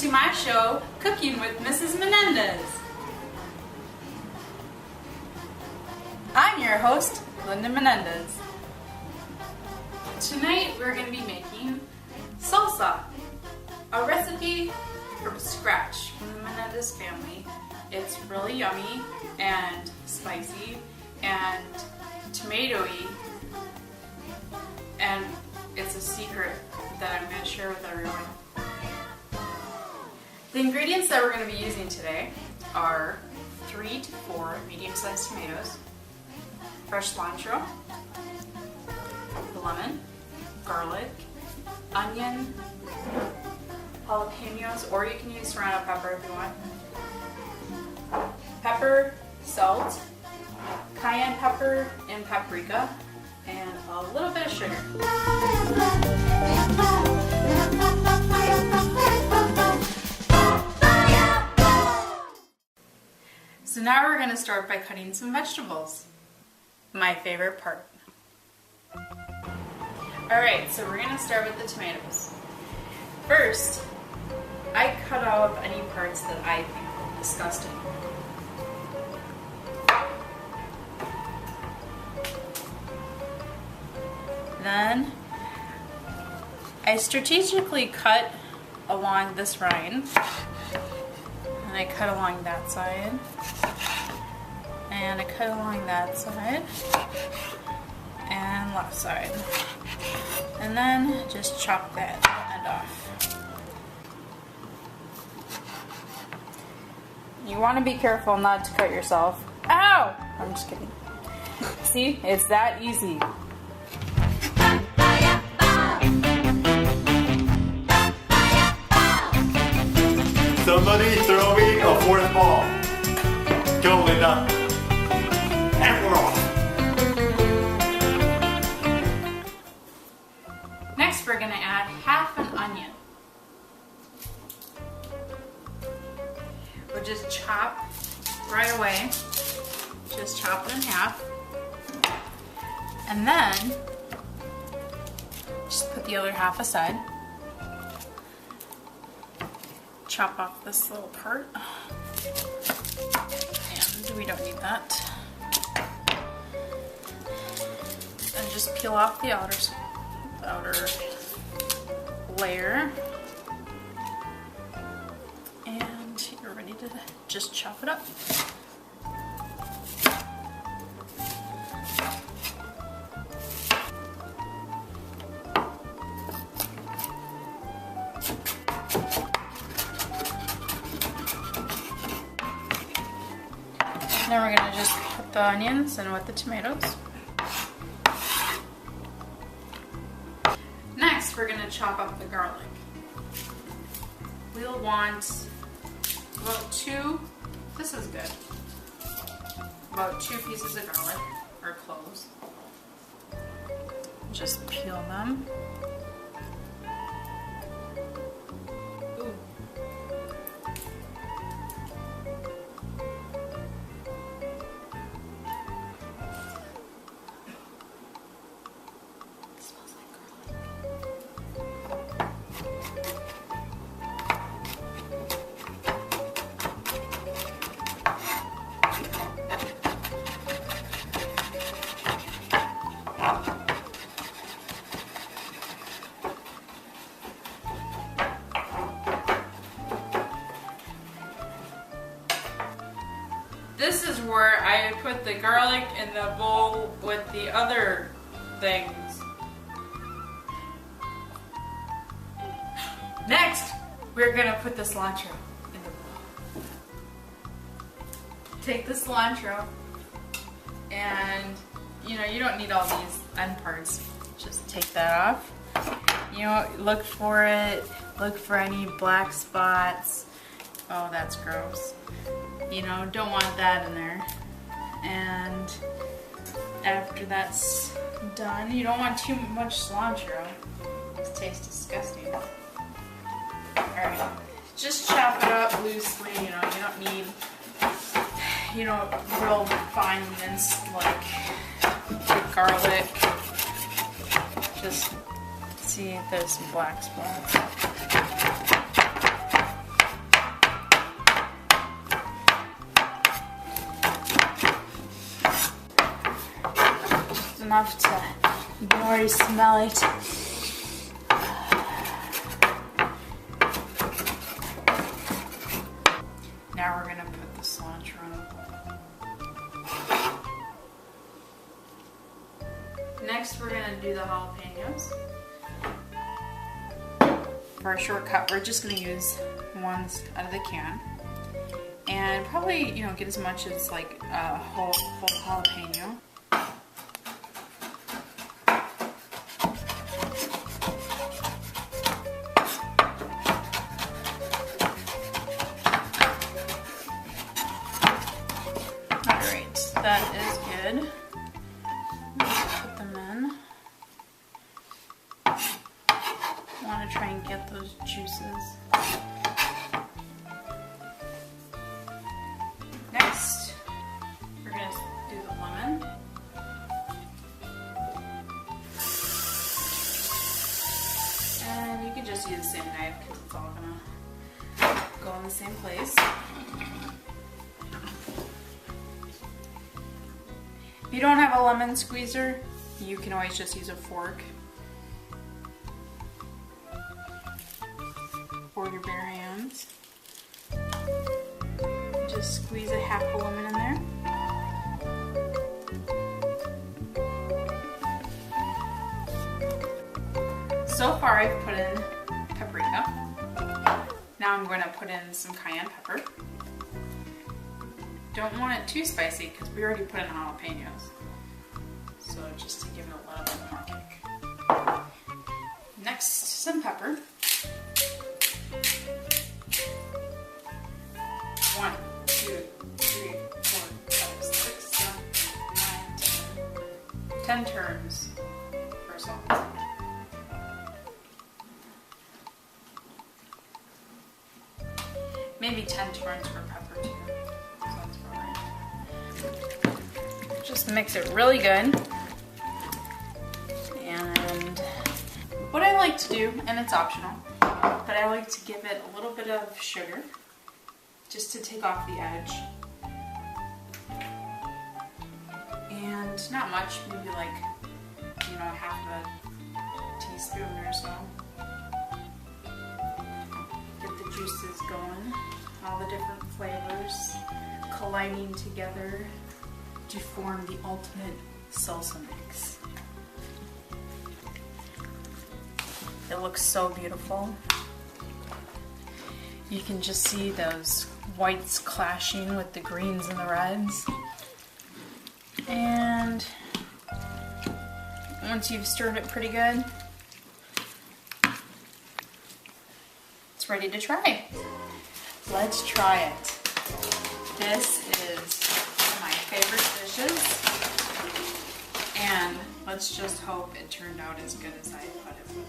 to my show, Cooking with Mrs. Menendez. I'm your host, Linda Menendez. Tonight we're going to be making salsa, a recipe from scratch from the Menendez family. It's really yummy and spicy and tomatoey, and it's a secret that I'm going to share with everyone. The ingredients that we're going to be using today are 3 to 4 medium-sized tomatoes, fresh cilantro, lemon, garlic, onion, jalapenos, or you can use serrano pepper if you want, pepper, salt, cayenne pepper, and paprika, and a little bit of sugar. So now we're going to start by cutting some vegetables. My favorite part. Alright, so we're going to start with the tomatoes. First, I cut out any parts that I think are disgusting. Then, I strategically cut along this rind. And I cut along that side. And I cut along that side. And left side. And then just chop that end off. You want to be careful not to cut yourself. Ow! I'm just kidding. See? It's that easy. Somebody throw me a fourth ball. Go, Linda. And we're off. Next, we're going to add half an onion. We'll just chop right away. Just chop it in half. And then, just put the other half aside. Chop off this little part, and we don't need that. And just peel off the outer layer, and you're ready to just chop it up. Then we're going to just put the onions in with the tomatoes. Next, we're going to chop up the garlic. We'll want about 2, this is good, about 2 pieces of garlic, or cloves. Just peel them. Ooh. This is where I put the garlic in the bowl with the other things. Next, we're gonna put the cilantro in the bowl. Take the cilantro, and you don't need all these end parts. Just take that off. Look for it. Look for any black spots. Oh, that's gross. Don't want that in there. And after that's done, you don't want too much cilantro. It tastes disgusting. Alright, just chop it up loosely, you don't need, real fine minced like the garlic. Just see if there's some black spots. enough to, you can already smell it. Now we're gonna put the cilantro in. Next, we're gonna do the jalapenos. For our shortcut, we're just gonna use ones out of the can. And probably, you know, get as much as like a whole jalapeno. Alright, that is good. Let's put them in. I want to try and get those juices. Next, we're going to do the lemon. And you can just use the same knife because it's all going to go in the same place. If you don't have a lemon squeezer, you can always just use a fork. Or your bare hands. Just squeeze a half a lemon in there. So far I've put in paprika. Now I'm going to put in some cayenne pepper. Don't want it too spicy because we already put in jalapenos. So just to give it a little bit more kick. Next, some pepper. 1, 2, 3, 4, 5, 6, 7, 8, 9, 10. 10 turns for salt. Maybe 10 turns for pepper too. Sounds about right. Just mix it really good. And what I like to do, and it's optional, but I like to give it a little bit of sugar just to take off the edge. And not much, maybe like, you know, half a teaspoon or so. Get the juices going, all the different flavors colliding together to form the ultimate salsa mix. It looks so beautiful. You can just see those whites clashing with the greens and the reds. And once you've stirred it pretty good, it's ready to try. Let's try it. This is one of my favorite dishes, and let's just hope it turned out as good as I thought it would.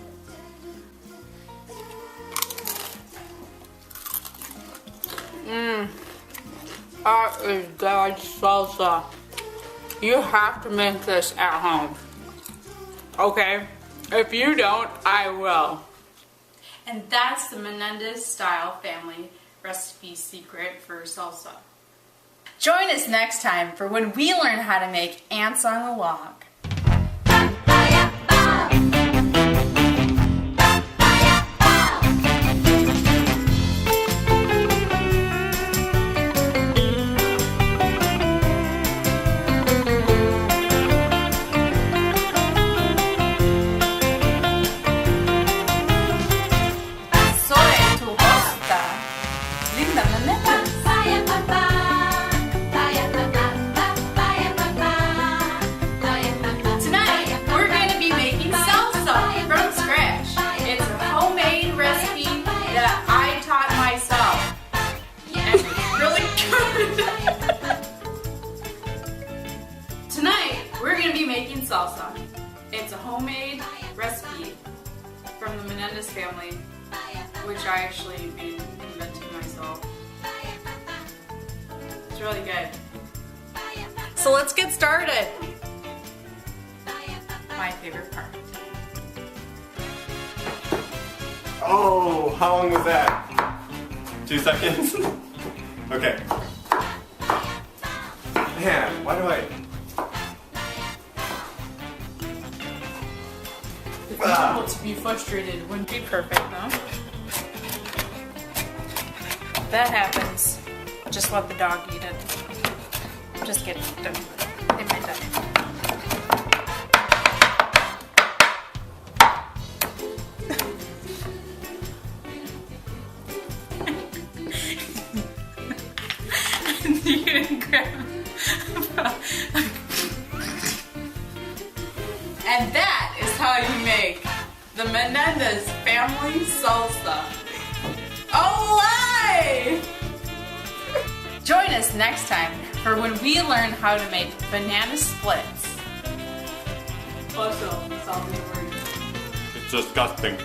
That is good salsa. You have to make this at home. Okay? If you don't, I will. And that's the Menendez style family recipe secret for salsa. Join us next time for when we learn how to make ants on the log. Salsa. It's a homemade recipe from the Menendez family, which I actually invented myself. It's really good. So let's get started. My favorite part. Oh, how long was that? 2 seconds? Okay. Man, why do I... Able to be frustrated wouldn't be perfect, though. That happens. Just let the dog eat it. Just kidding. Don't. They might die. You didn't grab. And that is how you make the Menendez family salsa. Alive! Join us next time for when we learn how to make banana splits. Also, salty word. It's disgusting.